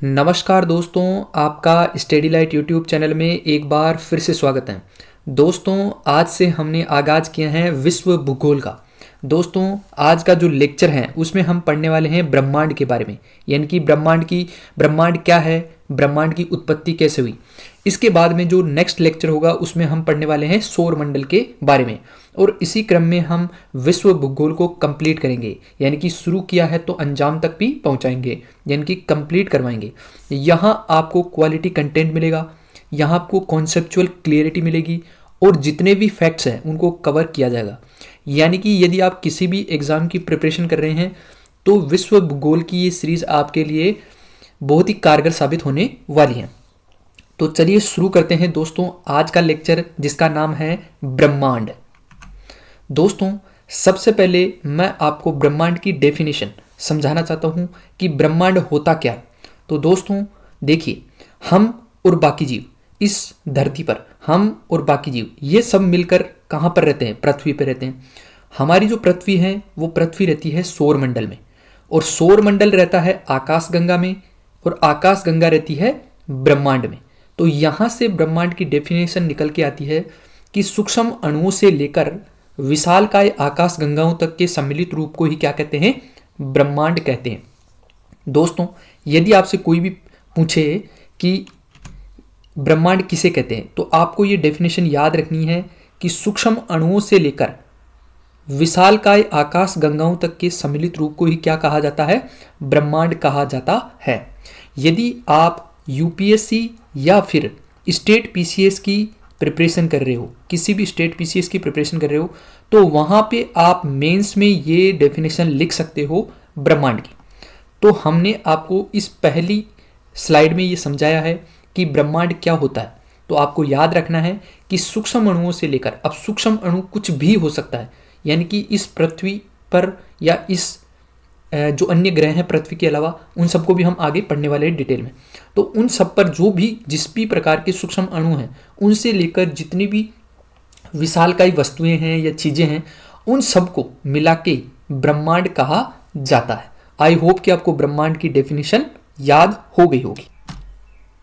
नमस्कार दोस्तों, आपका स्टडी लाइट यूट्यूब चैनल में एक बार फिर से स्वागत है। दोस्तों, आज से हमने आगाज़ किया है विश्व भूगोल का। दोस्तों, आज का जो लेक्चर है उसमें हम पढ़ने वाले हैं ब्रह्मांड के बारे में, यानी कि ब्रह्मांड क्या है, ब्रह्मांड की उत्पत्ति कैसे हुई। इसके बाद में जो नेक्स्ट लेक्चर होगा उसमें हम पढ़ने वाले हैं सौर मंडल के बारे में, और इसी क्रम में हम विश्व भूगोल को कंप्लीट करेंगे, यानी कि शुरू किया है तो अंजाम तक भी पहुंचाएंगे, यानी कि कंप्लीट करवाएंगे। यहाँ आपको क्वालिटी कंटेंट मिलेगा, यहाँ आपको कॉन्सेप्चुअल क्लियरिटी मिलेगी, और जितने भी फैक्ट्स हैं उनको कवर किया जाएगा। यानी कि यदि आप किसी भी एग्ज़ाम की प्रिपरेशन कर रहे हैं तो विश्व भूगोल की ये सीरीज़ आपके लिए बहुत ही कारगर साबित होने वाली है। तो चलिए शुरू करते हैं दोस्तों आज का लेक्चर, जिसका नाम है ब्रह्मांड। दोस्तों, सबसे पहले मैं आपको ब्रह्मांड की डेफिनेशन समझाना चाहता हूँ कि ब्रह्मांड होता क्या। तो दोस्तों देखिए, हम और बाकी जीव इस धरती पर, हम और बाकी जीव ये सब मिलकर कहाँ पर रहते हैं? पृथ्वी पर रहते हैं। हमारी जो पृथ्वी है वो पृथ्वी रहती है सौर मंडल में, और सौर मंडल रहता है आकाश गंगा में, और आकाश गंगा रहती है ब्रह्मांड में। तो यहाँ से ब्रह्मांड की डेफिनेशन निकल के आती है कि सूक्ष्म अणुओं से लेकर विशालकाय आकाश गंगाओं तक के सम्मिलित रूप को ही क्या कहते हैं? ब्रह्मांड कहते हैं। दोस्तों, यदि आपसे कोई भी पूछे कि ब्रह्मांड किसे कहते हैं, तो आपको ये डेफिनेशन याद रखनी है कि सूक्ष्म अणुओं से लेकर विशालकाय आकाश गंगाओं तक के सम्मिलित रूप को ही क्या कहा जाता है? ब्रह्मांड कहा जाता है। यदि आप यूपीएससी या फिर स्टेट पीसीएस की प्रिपरेशन कर रहे हो, किसी भी स्टेट पीसीएस की प्रिपरेशन कर रहे हो, तो वहाँ पे आप मेंस में ये डेफिनेशन लिख सकते हो ब्रह्मांड की। तो हमने आपको इस पहली स्लाइड में ये समझाया है कि ब्रह्मांड क्या होता है। तो आपको याद रखना है कि सूक्ष्म अणुओं से लेकर, अब सूक्ष्म अणु कुछ भी हो सकता है, यानी कि इस पृथ्वी पर या इस जो अन्य ग्रह हैं पृथ्वी के अलावा, उन सबको भी हम आगे पढ़ने वाले हैं डिटेल में। तो उन सब पर जो भी जिस भी प्रकार के सूक्ष्म अणु हैं, उनसे लेकर जितनी भी विशालकाय वस्तुएं हैं या चीज़ें हैं, उन सबको मिला के ब्रह्मांड कहा जाता है। आई होप कि आपको ब्रह्मांड की डेफिनेशन याद हो गई होगी।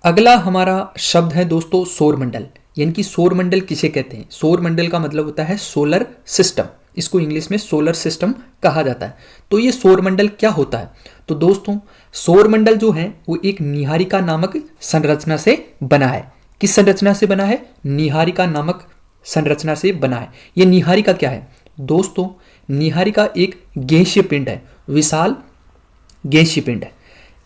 अगला हमारा शब्द है दोस्तों सौरमंडल, यानी कि सौरमंडल किसे कहते हैं? सौरमंडल का मतलब होता है सोलर सिस्टम, इसको इंग्लिश में सोलर सिस्टम कहा जाता है। तो ये सौरमंडल क्या होता है? तो दोस्तों, सौरमंडल जो है वो एक निहारिका नामक संरचना से बना है। किस संरचना से बना है? निहारिका नामक संरचना से बना है। ये निहारिका क्या है? दोस्तों, निहारिका एक गैसीय पिंड है, विशाल गैसीय पिंड है।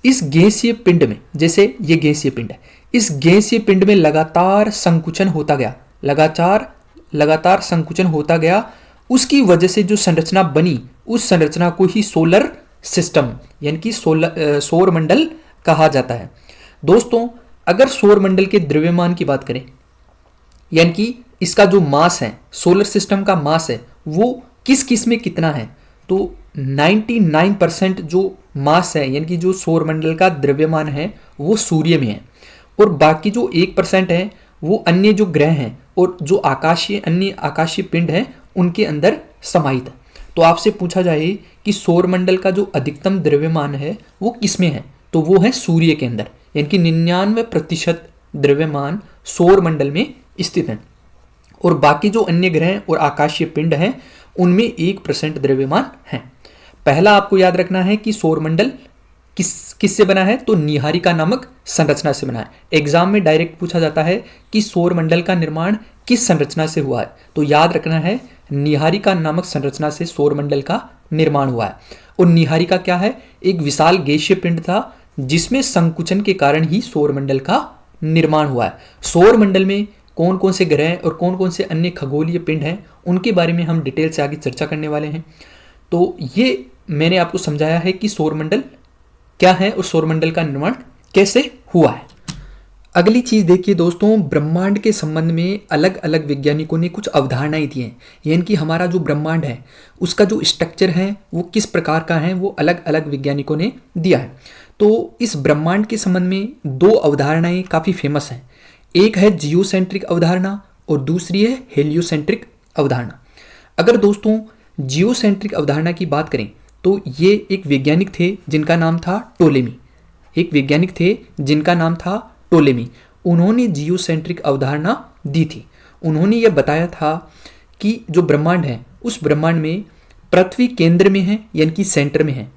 इस गैसीय पिंड में, जैसे ये गैसीय पिंड है, इस गैसीय पिंड में लगातार संकुचन होता गया, लगातार संकुचन होता गया। उसकी वजह से जो संरचना बनी, उस संरचना को ही सोलर सिस्टम यानी कि सौर मंडल कहा जाता है। दोस्तों, अगर सौर मंडल के द्रव्यमान की बात करें, यानी कि इसका जो मास है, सोलर सिस्टम का मास है, वो किस किस में कितना है, तो 99% जो मास है, यानी कि जो सौर मंडल का द्रव्यमान है, वो सूर्य में है, और बाकी जो 1% है वो अन्य जो ग्रह हैं और जो अन्य आकाशीय पिंड हैं उनके अंदर समाहित है। तो आपसे पूछा जाए कि सौर मंडल का जो अधिकतम द्रव्यमान है वो किसमें है, तो वो है सूर्य के अंदर, यानी कि 99% द्रव्यमान सौर मंडल में स्थित है, और बाकी जो अन्य ग्रह और आकाशीय पिंड हैं उनमें 1% द्रव्यमान है। पहला आपको याद रखना है कि सौरमंडल किससे बना है, तो निहारिका नामक संरचना से बना है। एग्जाम में डायरेक्ट पूछा जाता है कि सौरमंडल का निर्माण किस संरचना से हुआ है, तो याद रखना है निहारिका नामक संरचना से सौरमंडल का निर्माण हुआ है। और निहारिका क्या है? एक विशाल गैसीय पिंड था जिसमें संकुचन के कारण ही सौरमंडल का निर्माण हुआ है। सौरमंडल में कौन कौन से ग्रह और कौन कौन से अन्य खगोलीय पिंड हैं, उनके बारे में हम डिटेल से आगे चर्चा करने वाले हैं। तो ये मैंने आपको समझाया है कि सौरमंडल क्या है और सौरमंडल का निर्माण कैसे हुआ है। अगली चीज़ देखिए दोस्तों, ब्रह्मांड के संबंध में अलग अलग वैज्ञानिकों ने कुछ अवधारणाएं दी हैं, यानी कि हमारा जो ब्रह्मांड है उसका जो स्ट्रक्चर है वो किस प्रकार का है, वो अलग अलग वैज्ञानिकों ने दिया है। तो इस ब्रह्मांड के संबंध में दो अवधारणाएं काफ़ी फेमस हैं। एक है जियोसेंट्रिक अवधारणा और दूसरी है हेलियोसेंट्रिक अवधारणा। अगर दोस्तों जियोसेंट्रिक अवधारणा की बात करें तो ये एक वैज्ञानिक थे जिनका नाम था टोलेमी, एक वैज्ञानिक थे जिनका नाम था टोलेमी। उन्होंने जियोसेंट्रिक अवधारणा दी थी। उन्होंने यह बताया था कि जो ब्रह्मांड है उस ब्रह्मांड में पृथ्वी केंद्र में है, यानी कि सेंटर में है,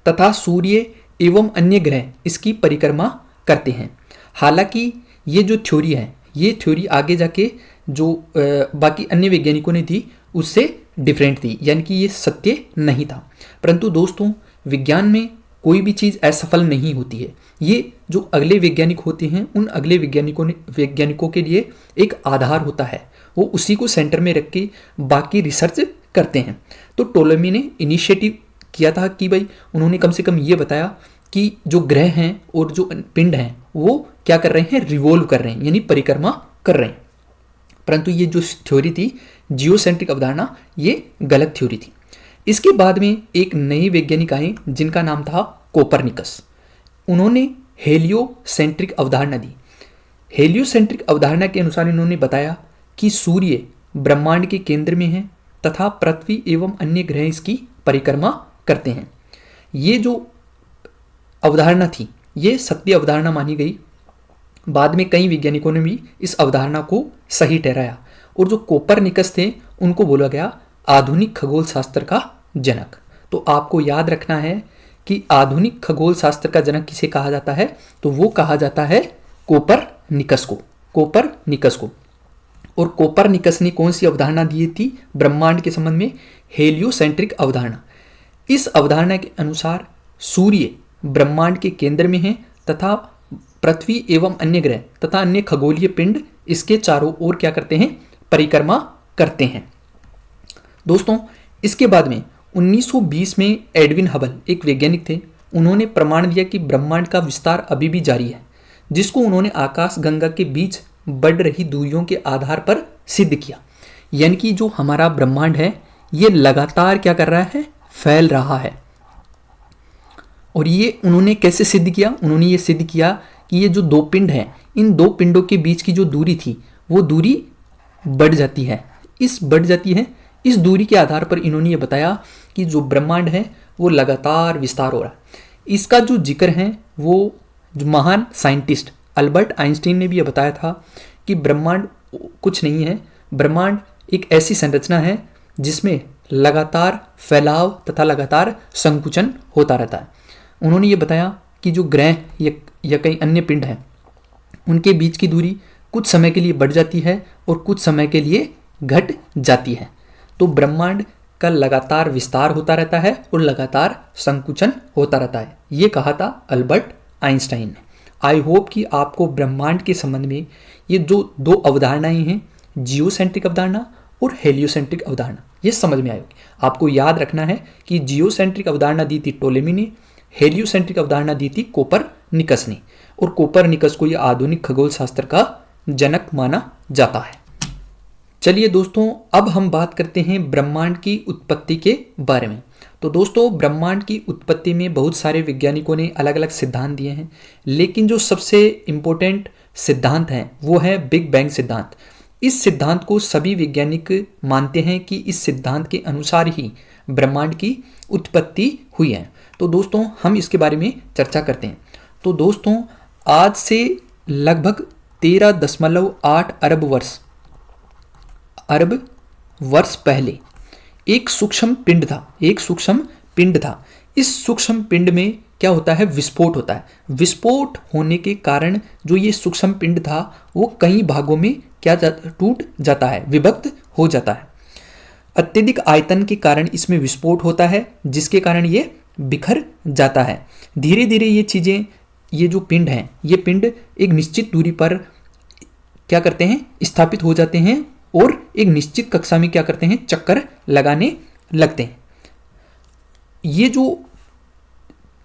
तथा सूर्य एवं अन्य ग्रह इसकी परिक्रमा करते हैं। हालांकि ये जो थ्योरी है, ये थ्योरी आगे जाके जो बाकी अन्य वैज्ञानिकों ने दी उससे डिफरेंट थी, यानी कि ये सत्य नहीं था। परंतु दोस्तों, विज्ञान में कोई भी चीज़ असफल नहीं होती है। ये जो अगले वैज्ञानिक होते हैं उन अगले वैज्ञानिकों के लिए एक आधार होता है, वो उसी को सेंटर में रख के बाकी रिसर्च करते हैं। तो टोलेमी ने इनिशिएटिव किया था कि भाई उन्होंने कम से कम ये बताया कि जो ग्रह हैं और जो पिंड हैं वो क्या कर रहे हैं, रिवॉल्व कर रहे हैं, यानी परिक्रमा कर रहे हैं। परंतु ये जो थ्योरी थी जियोसेंट्रिक अवधारणा, ये गलत थ्योरी थी। इसके बाद में एक नए वैज्ञानिक आए जिनका नाम था कोपरनिकस। उन्होंने हेलियोसेंट्रिक अवधारणा दी। हेलियोसेंट्रिक अवधारणा के अनुसार इन्होंने बताया कि सूर्य ब्रह्मांड के केंद्र में है तथा पृथ्वी एवं अन्य ग्रह इसकी परिक्रमा करते हैं। ये जो अवधारणा थी ये सत्य अवधारणा मानी गई। बाद में कई वैज्ञानिकों ने भी इस अवधारणा को सही ठहराया और जो कोपरनिकस थे उनको बोला गया आधुनिक खगोल शास्त्र का जनक। तो आपको याद रखना है कि आधुनिक खगोल शास्त्र का जनक किसे कहा जाता है, तो वो कहा जाता है कोपरनिकस को। और कोपरनिकस ने कौन सी अवधारणा दी थी ब्रह्मांड के संबंध में? हेलियोसेंट्रिक अवधारणा। इस अवधारणा के अनुसार सूर्य ब्रह्मांड के केंद्र में है तथा पृथ्वी एवं अन्य ग्रह तथा अन्य खगोलीय पिंड इसके चारों ओर क्या करते हैं, परिक्रमा करते हैं। दोस्तों, इसके बाद में 1920 में एडविन हबल एक वैज्ञानिक थे। उन्होंने प्रमाण दिया कि ब्रह्मांड का विस्तार अभी भी जारी है, जिसको उन्होंने आकाश गंगा के बीच बढ़ रही दूरियों के आधार पर सिद्ध किया। यानी कि जो हमारा ब्रह्मांड है ये लगातार क्या कर रहा है, फैल रहा है। और ये उन्होंने कैसे सिद्ध किया? उन्होंने ये सिद्ध किया कि ये जो दो पिंड हैं, इन दो पिंडों के बीच की जो दूरी थी वो दूरी बढ़ जाती है। इस दूरी के आधार पर इन्होंने ये बताया कि जो ब्रह्मांड है वो लगातार विस्तार हो रहा है। इसका जो जिक्र है वो जो महान साइंटिस्ट अल्बर्ट आइंस्टीन ने भी ये बताया था कि ब्रह्मांड कुछ नहीं है, ब्रह्मांड एक ऐसी संरचना है जिसमें लगातार फैलाव तथा लगातार संकुचन होता रहता है। उन्होंने ये बताया कि जो ग्रह या कई अन्य पिंड हैं उनके बीच की दूरी कुछ समय के लिए बढ़ जाती है और कुछ समय के लिए घट जाती है। तो ब्रह्मांड का लगातार विस्तार होता रहता है और लगातार संकुचन होता रहता है, ये कहा था अल्बर्ट आइंस्टाइन ने। आई होप कि आपको ब्रह्मांड के संबंध में ये जो दो अवधारणाएं हैं, जियोसेंट्रिक अवधारणा और हेलियोसेंट्रिक अवधारणा, ये समझ में आएगी। आपको याद रखना है कि जियोसेंट्रिक अवधारणा दी थी टोलेमी ने, हेलियोसेंट्रिक अवधारणा दी थी कोपरनिकस ने, और कोपरनिकस को यह आधुनिक खगोल शास्त्र का जनक माना जाता है। चलिए दोस्तों, अब हम बात करते हैं ब्रह्मांड की उत्पत्ति के बारे में। तो दोस्तों, ब्रह्मांड की उत्पत्ति में बहुत सारे वैज्ञानिकों ने अलग अलग सिद्धांत दिए हैं, लेकिन जो सबसे इम्पोर्टेंट सिद्धांत है वो है बिग बैंग सिद्धांत। इस सिद्धांत को सभी वैज्ञानिक मानते हैं कि इस सिद्धांत के अनुसार ही ब्रह्मांड की उत्पत्ति हुई है। तो दोस्तों, हम इसके बारे में चर्चा करते हैं। तो दोस्तों, आज से लगभग 13.8 अरब वर्ष पहले एक सूक्ष्म पिंड था। इस सूक्ष्म पिंड में क्या होता है, विस्फोट होता है। विस्फोट होने के कारण जो ये सूक्ष्म पिंड था वो कई भागों में टूट जाता है, विभक्त हो जाता है। अत्यधिक आयतन के कारण इसमें विस्फोट होता है, जिसके कारण ये बिखर जाता है। धीरे धीरे ये चीज़ें, ये जो पिंड हैं, ये पिंड एक निश्चित दूरी पर क्या करते हैं, स्थापित हो जाते हैं और एक निश्चित कक्षा में क्या करते हैं, चक्कर लगाने लगते हैं। ये जो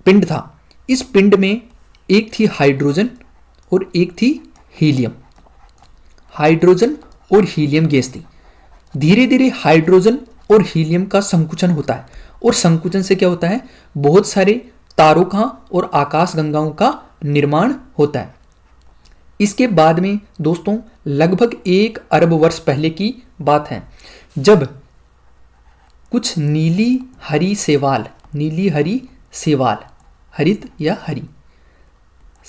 पिंड था, इस पिंड में एक थी हाइड्रोजन और एक थी हीलियम। हाइड्रोजन और हीलियम गैस थी। धीरे धीरे हाइड्रोजन और हीलियम का संकुचन होता है, और संकुचन से क्या होता है, बहुत सारे तारों का और आकाश गंगाओं का निर्माण होता है। इसके बाद में दोस्तों लगभग 1 अरब वर्ष पहले की बात है, जब कुछ नीली हरी सेवाल, हरित या हरी,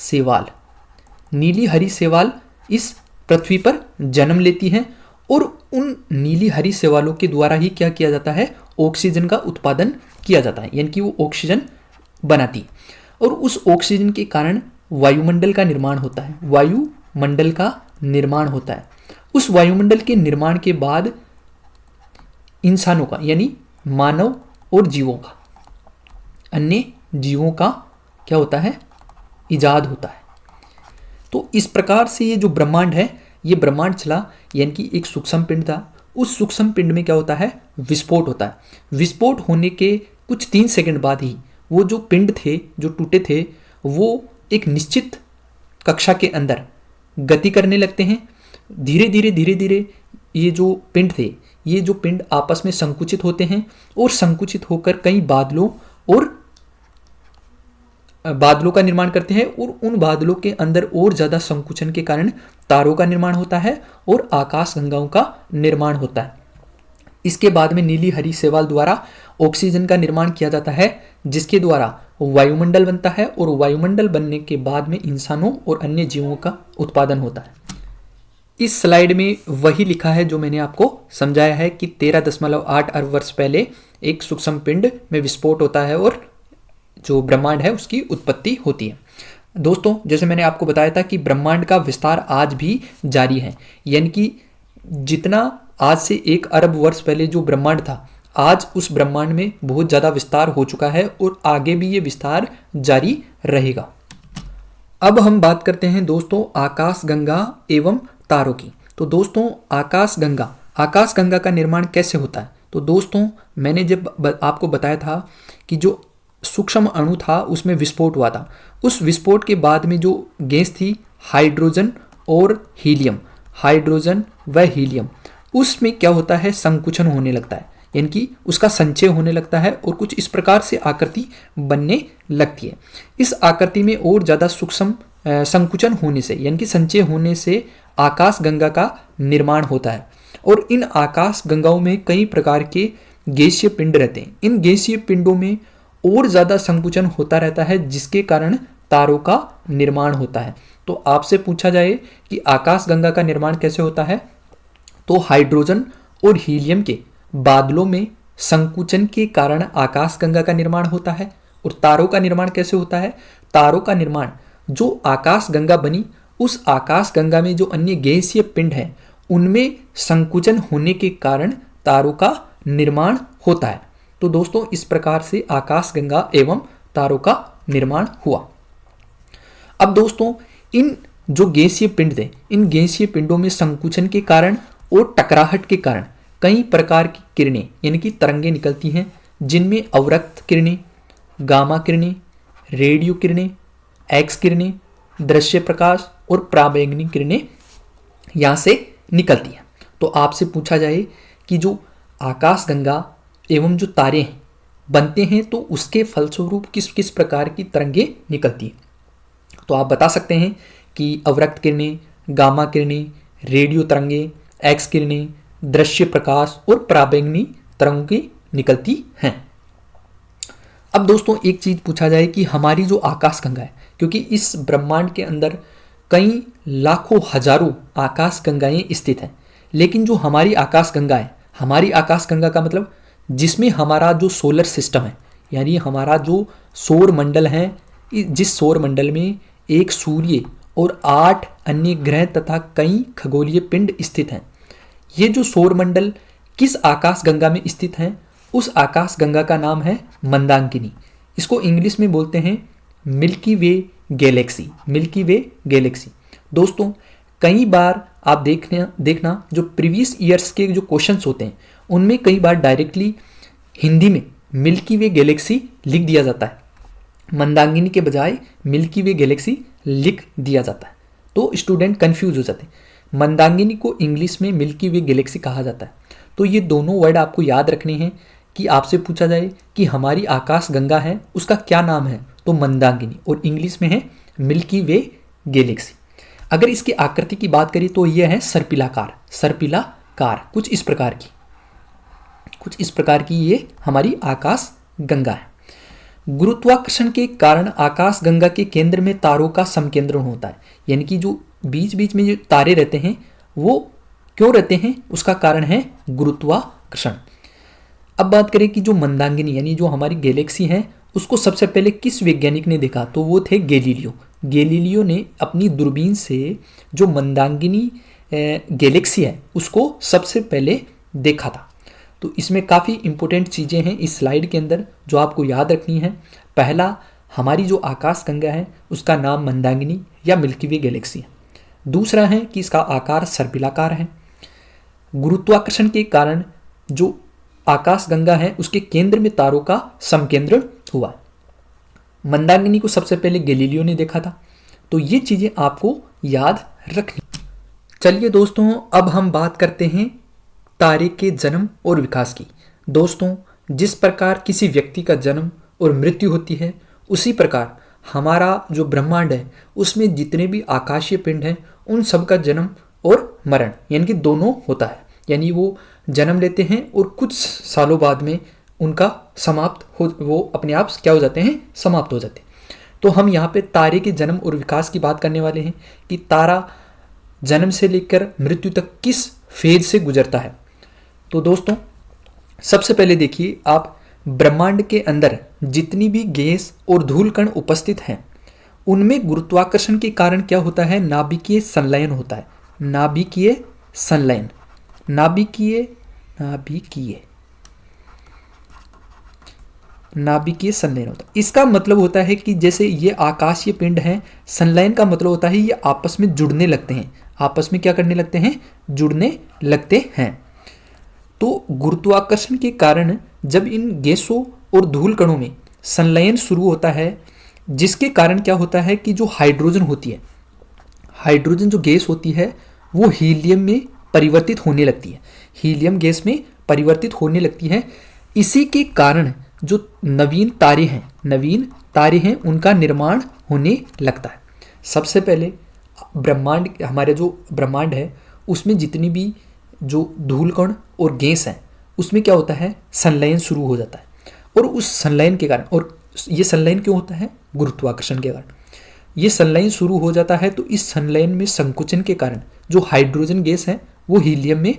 शैवाल, नीली हरी शैवाल इस पृथ्वी पर जन्म लेती हैं और उन नीली हरी शैवालों के द्वारा ही क्या किया जाता है, ऑक्सीजन का उत्पादन किया जाता है, यानी कि वो ऑक्सीजन बनाती है और उस ऑक्सीजन के कारण वायुमंडल का निर्माण होता है, वायुमंडल का निर्माण होता है। उस वायुमंडल के निर्माण के बाद इंसानों का यानी मानव और जीवों का, अन्य जीवों का क्या होता है, इजाद होता है। तो इस प्रकार से ये जो ब्रह्मांड है, ये ब्रह्मांड चला, यानी कि एक सूक्ष्म पिंड था, उस सूक्ष्म पिंड में क्या होता है, विस्फोट होता है। विस्फोट होने के कुछ 3 सेकंड बाद ही वो जो पिंड थे, जो टूटे थे, वो एक निश्चित कक्षा के अंदर गति करने लगते हैं। धीरे धीरे ये जो पिंड थे, ये जो पिंड आपस में संकुचित होते हैं और संकुचित होकर कई बादलों का निर्माण करते हैं और उन बादलों के अंदर और ज़्यादा संकुचन के कारण तारों का निर्माण होता है और आकाश गंगाओं का निर्माण होता है। इसके बाद में नीली हरी शैवाल द्वारा ऑक्सीजन का निर्माण किया जाता है, जिसके द्वारा वायुमंडल बनता है और वायुमंडल बनने के बाद में इंसानों और अन्य जीवों का उत्पादन होता है। इस स्लाइड में वही लिखा है जो मैंने आपको समझाया है कि 13.8 अरब वर्ष पहले एक सूक्ष्म पिंड में विस्फोट होता है और जो ब्रह्मांड है उसकी उत्पत्ति होती है। दोस्तों, जैसे मैंने आपको बताया था कि ब्रह्मांड का विस्तार आज भी जारी है, यानी कि जितना आज से 1 अरब वर्ष पहले जो ब्रह्मांड था, आज उस ब्रह्मांड में बहुत ज़्यादा विस्तार हो चुका है और आगे भी ये विस्तार जारी रहेगा। अब हम बात करते हैं दोस्तों आकाश गंगा एवं तारों की। तो दोस्तों आकाश गंगा का निर्माण कैसे होता है? तो दोस्तों मैंने जब आपको बताया था कि जो सूक्ष्म अणु था उसमें विस्फोट हुआ था, उस विस्फोट के बाद में जो गैस थी हाइड्रोजन और हीलियम, हाइड्रोजन व हीलियम, उसमें क्या होता है, संकुचन होने लगता है, यानी कि उसका संचय होने लगता है और कुछ इस प्रकार से आकृति बनने लगती है। इस आकृति में और ज़्यादा सूक्ष्म संकुचन होने से यानी कि संचय होने से आकाश गंगा का निर्माण होता है और इन आकाश गंगाओं में कई प्रकार के गैसीय पिंड रहते हैं। इन गैसीय पिंडों में और ज़्यादा संकुचन होता रहता है, जिसके कारण तारों का निर्माण होता है। तो आपसे पूछा जाए कि आकाश गंगा का निर्माण कैसे होता है, तो हाइड्रोजन और हीलियम के बादलों में संकुचन के कारण आकाश गंगा का निर्माण होता है। और तारों का निर्माण कैसे होता है? तारों का निर्माण जो आकाश गंगा बनी, उस आकाश गंगा में जो अन्य गैसीय पिंड हैं उनमें संकुचन होने के कारण तारों का निर्माण होता है। तो दोस्तों इस प्रकार से आकाश गंगा एवं तारों का निर्माण हुआ। अब दोस्तों इन जो गैसीय पिंड थे, इन गैसीय पिंडों में संकुचन के कारण और टकराहट के कारण कई प्रकार की किरणें यानी कि तरंगें निकलती हैं, जिनमें अवरक्त किरणें, गामा किरणें, रेडियो किरणें, एक्स किरणें, दृश्य प्रकाश और पराबैंगनी किरणें यहाँ से निकलती हैं। तो आपसे पूछा जाए कि जो आकाश गंगा एवं जो तारे हैं बनते हैं तो उसके फलस्वरूप किस किस प्रकार की तरंगें निकलती हैं, तो आप बता सकते हैं कि अवरक्त किरणें, गामा किरणें, रेडियो तरंगें, एक्स किरणें, दृश्य प्रकाश और पराबैंगनी तरंगें निकलती हैं। अब दोस्तों एक चीज पूछा जाए कि हमारी जो आकाश गंगा है, क्योंकि इस ब्रह्मांड के अंदर कई लाखों हजारों आकाश गंगाएं स्थित हैं, लेकिन जो हमारी आकाश गंगा है, हमारी आकाश गंगा का मतलब जिसमें हमारा जो सोलर सिस्टम है यानी हमारा जो सौर मंडल है, जिस सौर मंडल में एक सूर्य और 8 अन्य ग्रह तथा कई खगोलीय पिंड स्थित हैं, ये जो सौर मंडल किस आकाश गंगा में स्थित हैं, उस आकाश गंगा का नाम है मंदाकिनी। इसको इंग्लिश में बोलते हैं मिल्की वे गैलेक्सी, मिल्की वे गैलेक्सी। दोस्तों कई बार आप देखना जो प्रीवियस ईयर्स के जो क्वेश्चंस होते हैं उनमें कई बार डायरेक्टली हिंदी में मिल्की वे गैलेक्सी लिख दिया जाता है, मंदाकिनी के बजाय मिल्की वे गैलेक्सी लिख दिया जाता है, तो स्टूडेंट कंफ्यूज हो जाते हैं। मंदाकिनी को इंग्लिश में मिल्की वे गैलेक्सी कहा जाता है। तो ये दोनों वर्ड आपको याद रखने हैं कि आपसे पूछा जाए कि हमारी आकाश गंगा है उसका क्या नाम है, तो मंदाकिनी, और इंग्लिश में है मिल्की वे गैलेक्सी। अगर इसकी आकृति की बात करें तो यह है सर्पिलाकार, सर्पिलाकार कुछ इस प्रकार की ये हमारी आकाश गंगा है। गुरुत्वाकर्षण के कारण आकाशगंगा के केंद्र में तारों का समकेंद्रण होता है, यानी कि जो बीच बीच में जो तारे रहते हैं वो क्यों रहते हैं, उसका कारण है गुरुत्वाकर्षण। अब बात करें कि जो मंदाकिनी यानी जो हमारी गैलेक्सी है उसको सबसे पहले किस वैज्ञानिक ने देखा, तो वो थे गैलीलियो। गैलीलियो ने अपनी दूरबीन से जो मंदाकिनी गैलेक्सी है उसको सबसे पहले देखा था। तो इसमें काफ़ी इंपॉर्टेंट चीज़ें हैं इस स्लाइड के अंदर जो आपको याद रखनी है। पहला, हमारी जो आकाशगंगा है उसका नाम मंदाकिनी या मिल्की वे गैलेक्सी है। दूसरा है कि इसका आकार सर्पिलाकार है। गुरुत्वाकर्षण के कारण जो आकाशगंगा है उसके केंद्र में तारों का समकेंद्रण हुआ। मंदाकिनी को सबसे पहले गैलीलियो ने देखा था। तो ये चीज़ें आपको याद रखनी। चलिए दोस्तों, अब हम बात करते हैं तारे के जन्म और विकास की। दोस्तों, जिस प्रकार किसी व्यक्ति का जन्म और मृत्यु होती है उसी प्रकार हमारा जो ब्रह्मांड है उसमें जितने भी आकाशीय पिंड हैं उन सब का जन्म और मरण यानी कि दोनों होता है। यानी वो जन्म लेते हैं और कुछ सालों बाद में उनका समाप्त हो, वो अपने आप क्या हो जाते हैं, समाप्त हो जाते हैं। तो हम यहाँ पे तारे के जन्म और विकास की बात करने वाले हैं कि तारा जन्म से लेकर मृत्यु तक किस फेज से गुजरता है। तो दोस्तों, सबसे पहले देखिए आप, ब्रह्मांड के अंदर जितनी भी गैस और धूल कण उपस्थित हैं उनमें गुरुत्वाकर्षण के कारण क्या होता है, नाभिकीय संलयन होता है। नाभिकीय संलयन, नाभिकीय संलयन होता है। इसका मतलब होता है कि जैसे ये आकाशीय पिंड हैं, संलयन का मतलब होता है ये आपस में जुड़ने लगते हैं। आपस में क्या करने लगते हैं, जुड़ने लगते हैं। तो गुरुत्वाकर्षण के कारण जब इन गैसों और धूल कणों में संलयन शुरू होता है, जिसके कारण क्या होता है कि जो हाइड्रोजन होती है, हाइड्रोजन जो गैस होती है वो हीलियम में परिवर्तित होने लगती है, हीलियम गैस में परिवर्तित होने लगती है। इसी के कारण जो नवीन तारे हैं उनका निर्माण होने लगता है। सबसे पहले ब्रह्मांड, हमारे जो ब्रह्मांड है उसमें जितनी भी जो धूल कण और गैस हैं उसमें क्या होता है, संलयन शुरू हो जाता है। और उस संलयन के कारण, और ये संलयन क्यों होता है, गुरुत्वाकर्षण के कारण ये संलयन शुरू हो जाता है। तो इस संलयन में संकुचन के कारण जो हाइड्रोजन गैस है वो हीलियम में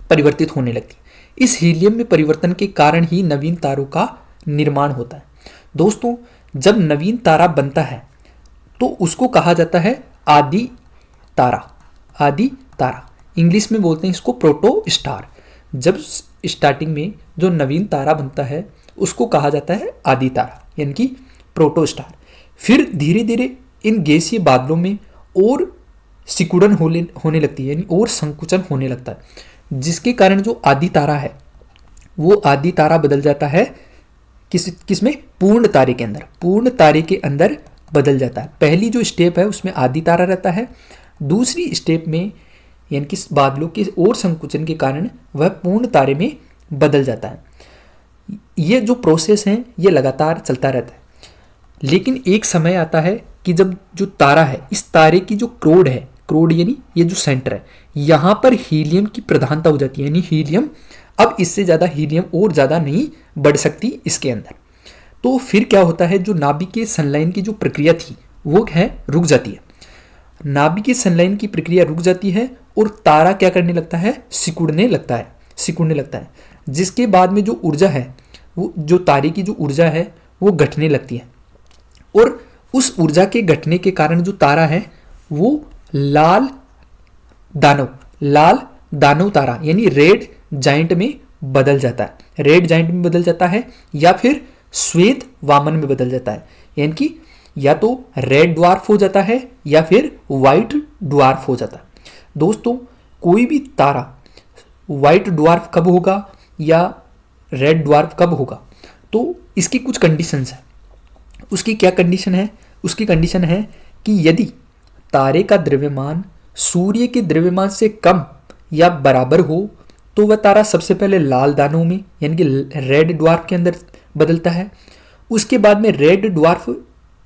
परिवर्तित होने लगती है। इस हीलियम में परिवर्तन के कारण ही नवीन तारों का निर्माण होता है। दोस्तों, जब नवीन तारा बनता है तो उसको कहा जाता है आदि तारा। आदि तारा, इंग्लिश में बोलते हैं इसको प्रोटो स्टार। जब स्टार्टिंग में जो नवीन तारा बनता है उसको कहा जाता है आदि तारा यानी कि प्रोटो स्टार। फिर धीरे धीरे इन गैसीय बादलों में और सिकुड़न होने लगती है, यानी और संकुचन होने लगता है, जिसके कारण जो आदि तारा है वो आदि तारा बदल जाता है किसमें, पूर्ण तारे के अंदर। पूर्ण तारे के अंदर बदल जाता है। पहली जो स्टेप है उसमें आदि तारा रहता है, दूसरी स्टेप में यानी कि बादलों के और संकुचन के कारण वह पूर्ण तारे में बदल जाता है। ये जो प्रोसेस है ये लगातार चलता रहता है। लेकिन एक समय आता है कि जब जो तारा है, इस तारे की जो क्रोड है, क्रोड यानी ये जो सेंटर है, यहाँ पर हीलियम की प्रधानता हो जाती है। यानी हीलियम, अब इससे ज़्यादा हीलियम और ज़्यादा नहीं बढ़ सकती इसके अंदर। तो फिर क्या होता है, जो नाभिकीय संलयन की जो प्रक्रिया थी वो है रुक जाती है। नाभिकीय संलयन की प्रक्रिया रुक जाती है और तारा क्या करने लगता है, सिकुड़ने लगता है। जिसके बाद में जो ऊर्जा है, वो जो तारे की जो ऊर्जा है वो घटने लगती है। और उस ऊर्जा के घटने के कारण जो तारा है वो लाल दानव तारा यानी रेड जाइंट में बदल जाता है। रेड जाइंट में बदल जाता है या फिर श्वेत वामन में बदल जाता है। यानी कि या तो रेड ड्वार्फ हो जाता है या फिर वाइट ड्वार्फ हो जाता है। दोस्तों, कोई भी तारा वाइट ड्वार्फ कब होगा या रेड ड्वार्फ कब होगा, तो इसकी कुछ कंडीशंस है। उसकी क्या कंडीशन है, उसकी कंडीशन है कि यदि तारे का द्रव्यमान सूर्य के द्रव्यमान से कम या बराबर हो तो वह तारा सबसे पहले लाल दानों में यानी कि रेड ड्वार्फ के अंदर बदलता है। उसके बाद में रेड ड्वार्फ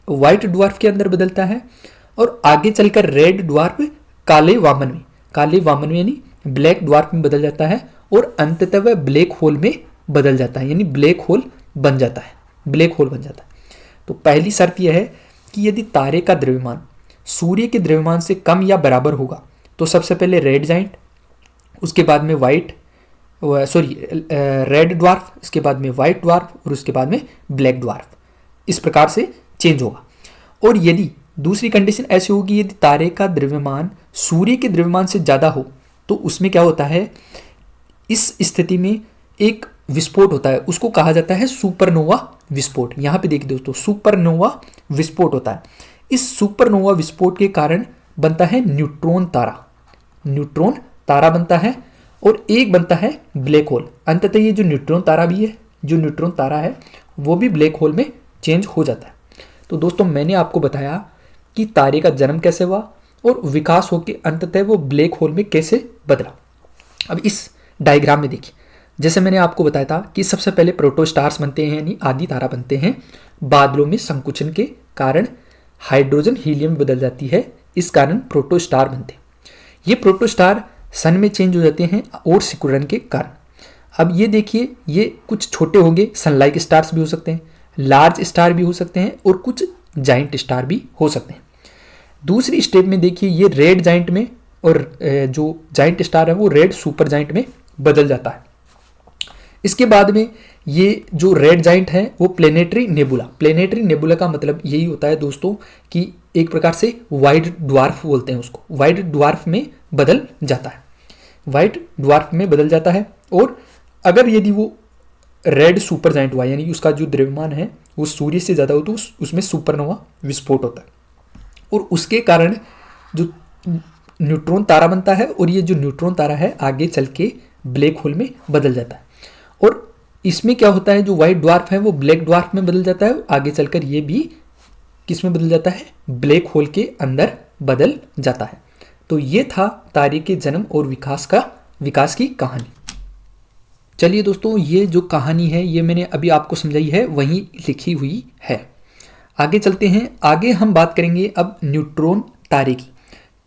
व्हाइट ड्वार्फ के अंदर बदलता है और आगे चलकर रेड ड्वार्फ काले वामन में यानी ब्लैक ड्वार्फ में बदल जाता है और अंततः वह ब्लैक होल में बदल जाता है, यानी ब्लैक होल बन जाता है। ब्लैक होल बन जाता है। तो पहली शर्त यह है कि यदि तारे का द्रव्यमान सूर्य के द्रव्यमान से कम या बराबर होगा तो सबसे पहले रेड जाइंट, उसके बाद में रेड ड्वार्फ, इसके बाद में वाइट ड्वार्फ और उसके बाद में ब्लैक ड्वार्फ, इस प्रकार से चेंज होगा। और यदि दूसरी कंडीशन ऐसी होगी, यदि तारे का द्रव्यमान सूर्य के द्रव्यमान से ज़्यादा हो तो उसमें क्या होता है, इस स्थिति में एक विस्फोट होता है, उसको कहा जाता है सुपरनोवा विस्फोट। यहाँ पे देखिए दोस्तों, सुपरनोवा विस्फोट होता है। इस सुपरनोवा विस्फोट के कारण बनता है न्यूट्रॉन तारा। न्यूट्रॉन तारा बनता है और एक बनता है ब्लैक होल। अंततः ये जो न्यूट्रॉन तारा भी है, जो न्यूट्रॉन तारा है वो भी ब्लैक होल में चेंज हो जाता है। तो दोस्तों मैंने आपको बताया कि तारे का जन्म कैसे हुआ और विकास होकर अंततः वो ब्लैक होल में कैसे बदला। अब इस डायग्राम में देखिए, जैसे मैंने आपको बताया था कि सबसे पहले प्रोटोस्टार्स बनते हैं यानी आदि तारा बनते हैं। बादलों में संकुचन के कारण हाइड्रोजन हीलियम में बदल जाती है, इस कारण प्रोटोस्टार बनते हैं। ये प्रोटोस्टार सन में चेंज हो जाते हैं और सिकुड़न के कारण। अब ये देखिए, ये कुछ छोटे होंगे, सनलाइक स्टार्स भी हो सकते हैं, लार्ज स्टार भी हो सकते हैं और कुछ जाइंट स्टार भी हो सकते हैं। दूसरी स्टेप में देखिए, ये रेड जाइंट में और जो जाइंट स्टार है वो रेड सुपर जाइंट में बदल जाता है। इसके बाद में ये जो रेड जाइंट है वो प्लेनेटरी नेबुला। प्लेनेटरी नेबुला का मतलब यही होता है दोस्तों कि एक प्रकार से वाइट ड्वार्फ बोलते हैं उसको, वाइट ड्वार्फ में बदल जाता है, वाइट ड्वार्फ में बदल जाता है। और अगर यदि वो रेड सुपर जाइंट हुआ यानी उसका जो द्रव्यमान है वो सूर्य से ज़्यादा हो तो उसमें सुपरनोवा विस्फोट होता है और उसके कारण जो न्यूट्रॉन तारा बनता है और ये जो न्यूट्रॉन तारा है आगे चल के ब्लैक होल में बदल जाता है। और इसमें क्या होता है, जो व्हाइट ड्वार्फ है वो ब्लैक ड्वार्फ में बदल जाता है, आगे चलकर ये भी किस में बदल जाता है, ब्लैक होल के अंदर बदल जाता है। तो ये था तारे के जन्म और विकास की कहानी। चलिए दोस्तों, ये जो कहानी है ये मैंने अभी आपको समझाई है, वहीं लिखी हुई है। आगे चलते हैं, आगे हम बात करेंगे अब न्यूट्रॉन तारे की,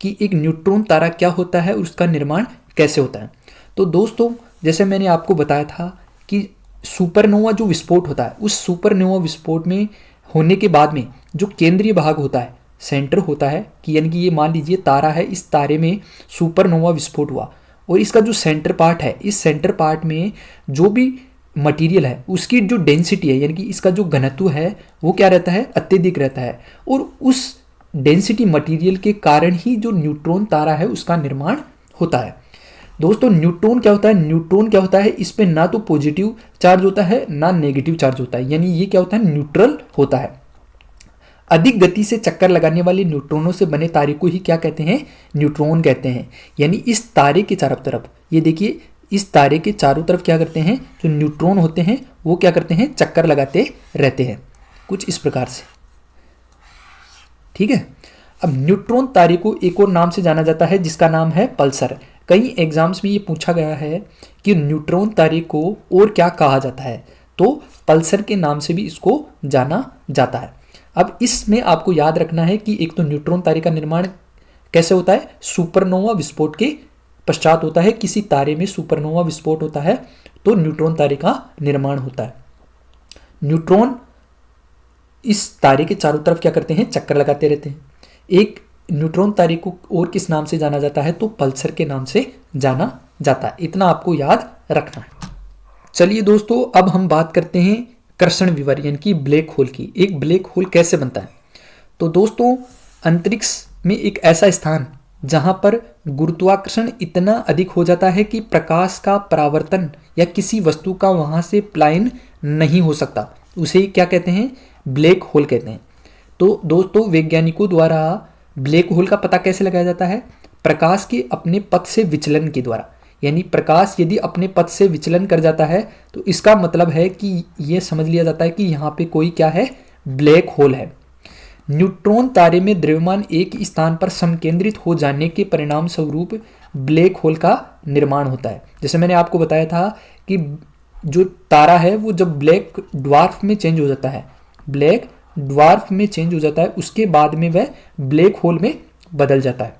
कि एक न्यूट्रॉन तारा क्या होता है और उसका निर्माण कैसे होता है। तो दोस्तों जैसे मैंने आपको बताया था कि सुपरनोवा जो विस्फोट होता है, उस सुपरनोवा विस्फोट में होने के बाद में जो केंद्रीय भाग होता है, सेंटर होता है, कि यानी कि ये मान लीजिए तारा है, इस तारे में सुपरनोवा विस्फोट हुआ और इसका जो सेंटर पार्ट है, इस सेंटर पार्ट में जो भी मटेरियल है उसकी जो डेंसिटी है यानी कि इसका जो घनत्व है वो क्या रहता है, अत्यधिक रहता है। और उस डेंसिटी मटेरियल के कारण ही जो न्यूट्रॉन तारा है उसका निर्माण होता है। दोस्तों न्यूट्रॉन क्या होता है, न्यूट्रॉन क्या होता है, इस पे ना तो पॉजिटिव चार्ज होता है ना नेगेटिव चार्ज होता है, यानी ये क्या होता है, न्यूट्रल होता है। अधिक गति से चक्कर लगाने वाले न्यूट्रॉनों से बने तारे को ही क्या कहते हैं, न्यूट्रॉन कहते हैं। यानी इस तारे के चारों तरफ, ये देखिए इस तारे के चारों तरफ क्या करते हैं, जो न्यूट्रॉन होते हैं वो क्या करते हैं, चक्कर लगाते रहते हैं, कुछ इस प्रकार से। ठीक है। अब न्यूट्रॉन तारे को एक और नाम से जाना जाता है जिसका नाम है पल्सर। कई एग्जाम्स में ये पूछा गया है कि न्यूट्रॉन तारे को और क्या कहा जाता है, तो पल्सर के नाम से भी इसको जाना जाता है। अब इसमें आपको याद रखना है कि एक तो न्यूट्रॉन तारे का निर्माण कैसे होता है, सुपरनोवा विस्फोट के पश्चात होता है। किसी तारे में सुपरनोवा विस्फोट होता है तो न्यूट्रॉन तारे का निर्माण होता है। न्यूट्रॉन इस तारे के चारों तरफ क्या करते हैं, चक्कर लगाते रहते हैं। एक न्यूट्रॉन तारे को और किस नाम से जाना जाता है, तो पल्सर के नाम से जाना जाता है। इतना आपको याद रखना है। चलिए दोस्तों, अब हम बात करते हैं कर्षण विवर यानी कि ब्लैक होल की। एक ब्लैक होल कैसे बनता है, तो दोस्तों अंतरिक्ष में एक ऐसा स्थान जहां पर गुरुत्वाकर्षण इतना अधिक हो जाता है कि प्रकाश का परावर्तन या किसी वस्तु का वहां से पलायन नहीं हो सकता, उसे क्या कहते हैं, ब्लैक होल कहते हैं। तो दोस्तों वैज्ञानिकों द्वारा ब्लैक होल का पता कैसे लगाया जाता है, प्रकाश के अपने पथ से विचलन के द्वारा। यानी प्रकाश यदि अपने पथ से विचलन कर जाता है तो इसका मतलब है कि यह समझ लिया जाता है कि यहाँ पे कोई क्या है, ब्लैक होल है। न्यूट्रॉन तारे में द्रव्यमान एक स्थान पर समकेंद्रित हो जाने के परिणाम स्वरूप ब्लैक होल का निर्माण होता है। जैसे मैंने आपको बताया था कि जो तारा है वो जब ब्लैक ड्वार्फ में चेंज हो जाता है, ब्लैक ड्वार्फ में चेंज हो जाता है, उसके बाद में वह ब्लैक होल में बदल जाता है।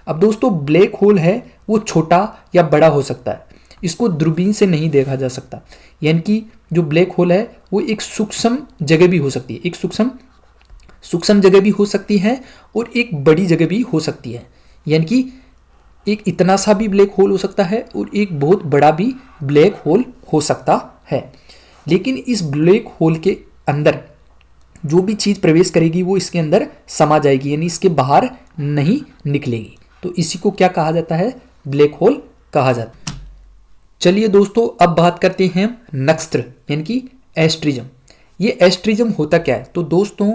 अब दोस्तों ब्लैक होल है वो छोटा या बड़ा हो सकता है, इसको दूरबीन से नहीं देखा जा सकता। यानी कि जो ब्लैक होल है वो एक सूक्ष्म जगह भी हो सकती है, एक सूक्ष्म जगह भी हो सकती है और एक बड़ी जगह भी हो सकती है। यानी कि एक इतना सा भी ब्लैक होल हो सकता है और एक बहुत बड़ा भी ब्लैक होल हो सकता है। लेकिन इस ब्लैक होल के अंदर जो भी चीज़ प्रवेश करेगी वो इसके अंदर समा जाएगी, यानी इसके बाहर नहीं निकलेगी। तो इसी को क्या कहा जाता है? ब्लैक होल कहा जाता है। चलिए दोस्तों, अब बात करते हैं नक्षत्र यानी कि एस्ट्रिज्म। ये एस्ट्रिज्म होता क्या है? तो दोस्तों,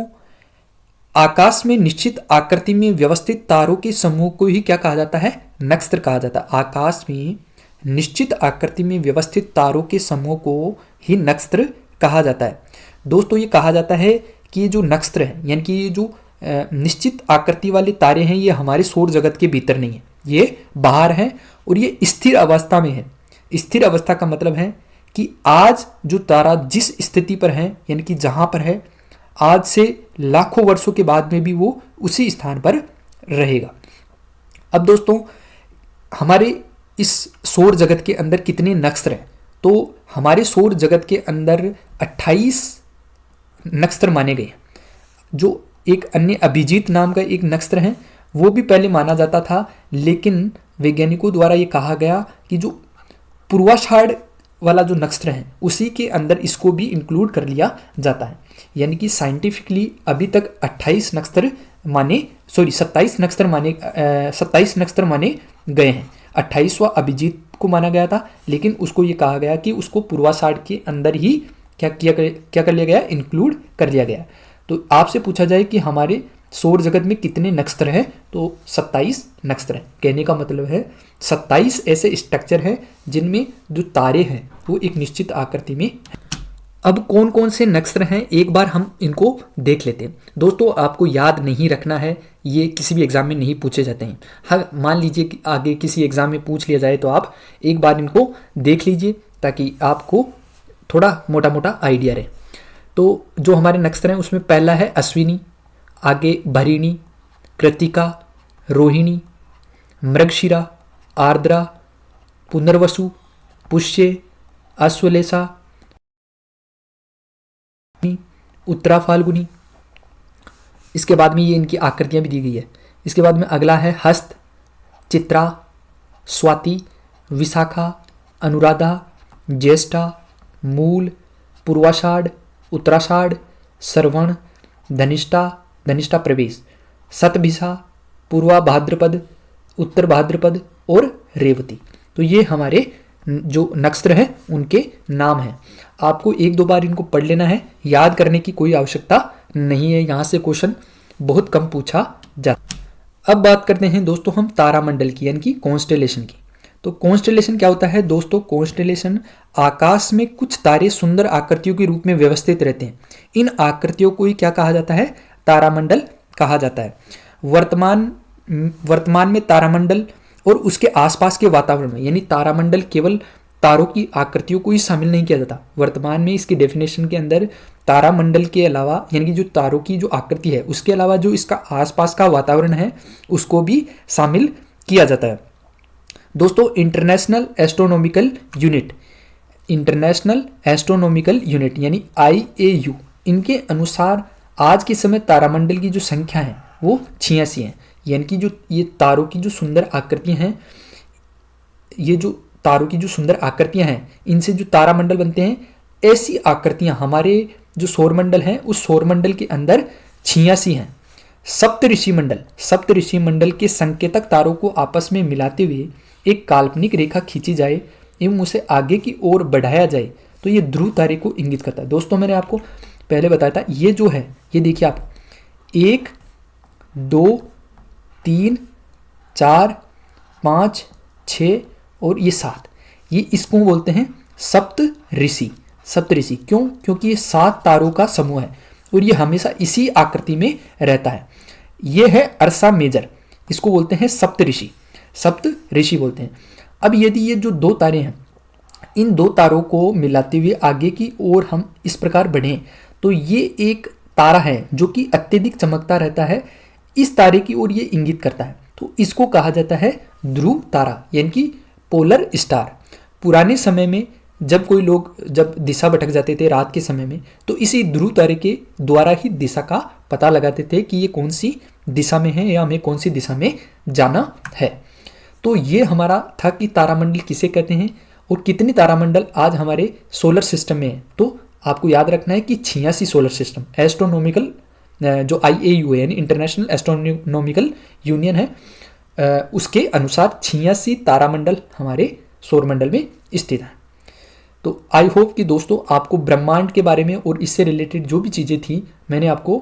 आकाश में निश्चित आकृति में व्यवस्थित तारों के समूह को ही क्या कहा जाता है? नक्षत्र कहा जाता है। आकाश में निश्चित आकृति में व्यवस्थित तारों के समूह को ही नक्षत्र कहा जाता है। दोस्तों, ये कहा जाता है कि ये जो नक्षत्र है यानी कि ये जो निश्चित आकृति वाले तारे हैं, ये हमारे सौर जगत के भीतर नहीं है, ये बाहर हैं और ये स्थिर अवस्था में है। स्थिर अवस्था का मतलब है कि आज जो तारा जिस स्थिति पर है यानी कि जहां पर है, आज से लाखों वर्षों के बाद में भी वो उसी स्थान पर रहेगा। अब दोस्तों, हमारे इस सौर जगत के अंदर कितने नक्षत्र हैं? तो हमारे सौर जगत के अंदर 28 नक्षत्र माने गए। जो एक अन्य अभिजीत नाम का एक नक्षत्र है, वो भी पहले माना जाता था, लेकिन वैज्ञानिकों द्वारा ये कहा गया कि जो पूर्वाषाढ़ वाला जो नक्षत्र है उसी के अंदर इसको भी इंक्लूड कर लिया जाता है। यानी कि साइंटिफिकली अभी तक 27 नक्षत्र माने गए हैं। 28वां अभिजीत को माना गया था, लेकिन उसको ये कहा गया कि उसको पूर्वाषाढ़ के अंदर ही क्या कर लिया गया? इंक्लूड कर लिया गया। तो आपसे पूछा जाए कि हमारे सौर जगत में कितने नक्षत्र हैं, तो 27 नक्षत्र हैं। कहने का मतलब है 27 ऐसे स्ट्रक्चर हैं जिनमें जो तारे हैं वो एक निश्चित आकृति में। अब कौन कौन से नक्षत्र हैं एक बार हम इनको देख लेते हैं। दोस्तों, आपको याद नहीं रखना है, ये किसी भी एग्जाम में नहीं पूछे जाते हैं। हाँ, मान लीजिए कि आगे किसी एग्जाम में पूछ लिया जाए तो आप एक बार इनको देख लीजिए ताकि आपको थोड़ा मोटा मोटा आइडिया रहे। तो जो हमारे नक्षत्र हैं उसमें पहला है अश्विनी, आगे भरिणी, कृतिका, रोहिणी, मृगशिरा, आर्द्रा, पुनर्वसु, पुष्य, अश्वलेषा, उत्तरा फाल्गुनी। इसके बाद में ये इनकी आकृतियां भी दी गई है। इसके बाद में अगला है हस्त, चित्रा, स्वाति, विशाखा, अनुराधा, ज्येष्ठा, मूल, पूर्वाषाढ़, उत्तराषाढ़, श्रवण, धनिष्ठा प्रवेश, शतभिषा, पूर्वा भाद्रपद, उत्तर भाद्रपद और रेवती। तो ये हमारे जो नक्षत्र हैं उनके नाम हैं। आपको एक दो बार इनको पढ़ लेना है, याद करने की कोई आवश्यकता नहीं है। यहाँ से क्वेश्चन बहुत कम पूछा जाता है। अब बात करते हैं दोस्तों हम तारामंडल की यानी कि कॉन्स्टेलेशन की। तो कॉन्स्टेलेशन क्या होता है दोस्तों? कॉन्स्टेलेशन, आकाश में कुछ तारे सुंदर आकृतियों के रूप में व्यवस्थित रहते हैं। इन आकृतियों को ही क्या कहा जाता है? तारामंडल कहा जाता है। वर्तमान में तारामंडल और उसके आसपास के वातावरण में, यानी तारामंडल केवल तारों की आकृतियों को ही शामिल नहीं किया जाता। वर्तमान में इसकी डेफिनेशन के अंदर तारामंडल के अलावा यानी कि जो तारों की जो आकृति है उसके अलावा जो इसका आसपास का वातावरण है उसको भी शामिल किया जाता है। दोस्तों, इंटरनेशनल एस्ट्रोनॉमिकल यूनिट यानी IAU, इनके अनुसार आज के समय तारामंडल की जो संख्या है वो 86 है। यानी कि जो ये तारों की जो सुंदर आकृतियां हैं, ये जो तारों की जो सुंदर आकृतियां हैं, इनसे जो तारामंडल बनते हैं, ऐसी आकृतियां हमारे जो सौरमंडल है उस सौरमंडल के अंदर 86 हैं। सप्तऋषि मंडल के संकेतक तारों को आपस में मिलाते हुए एक काल्पनिक रेखा खींची जाए एवं उसे आगे की ओर बढ़ाया जाए तो ये ध्रुव तारे को इंगित करता है। दोस्तों, मैंने आपको पहले बताया था, ये जो है ये देखिए आप 1 2 3 4 5 6 और ये 7, ये इसको बोलते हैं सप्तऋषि। क्यों? क्योंकि ये 7 तारों का समूह है और ये हमेशा इसी आकृति में रहता है। ये है अर्सा मेजर, इसको बोलते हैं सप्तऋषि बोलते हैं। अब यदि ये जो 2 तारे हैं, इन 2 तारों को मिलाते हुए आगे की ओर हम इस प्रकार बढ़ें तो ये एक तारा है जो कि अत्यधिक चमकता रहता है, इस तारे की ओर ये इंगित करता है। तो इसको कहा जाता है ध्रुव तारा यानी कि पोलर स्टार। पुराने समय में जब कोई लोग जब दिशा भटक जाते थे रात के समय में, तो इसी ध्रुव तारे के द्वारा ही दिशा का पता लगाते थे कि ये कौन सी दिशा में है या हमें कौन सी दिशा में जाना है। तो ये हमारा था कि तारामंडल किसे कहते हैं और कितने तारामंडल आज हमारे सोलर सिस्टम में है। तो आपको याद रखना है कि 86 सोलर सिस्टम, एस्ट्रोनॉमिकल जो IAU है यानी इंटरनेशनल एस्ट्रोनॉमिकल यूनियन है, उसके अनुसार 86 तारामंडल हमारे सौरमंडल में स्थित हैं। तो आई होप कि दोस्तों आपको ब्रह्मांड के बारे में और इससे रिलेटेड जो भी चीज़ें थी मैंने आपको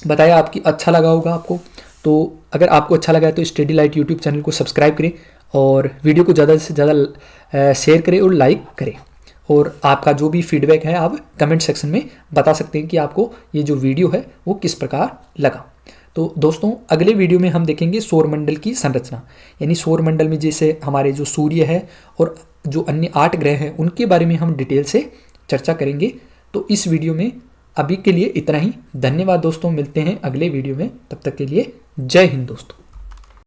बताया, आपकी अच्छा लगा होगा आपको। तो अगर आपको अच्छा लगा है तो स्टडी लाइट यूट्यूब चैनल को सब्सक्राइब करें और वीडियो को ज़्यादा से ज़्यादा शेयर करें और लाइक करें। और आपका जो भी फीडबैक है आप कमेंट सेक्शन में बता सकते हैं कि आपको ये जो वीडियो है वो किस प्रकार लगा। तो दोस्तों अगले वीडियो में हम देखेंगे सौरमंडल की संरचना, यानी सौरमंडल में जैसे हमारे जो सूर्य है और जो अन्य 8 ग्रह हैं उनके बारे में हम डिटेल से चर्चा करेंगे। तो इस वीडियो में अभी के लिए इतना ही। धन्यवाद दोस्तों, मिलते हैं अगले वीडियो में, तब तक के लिए जय हिंद दोस्तों।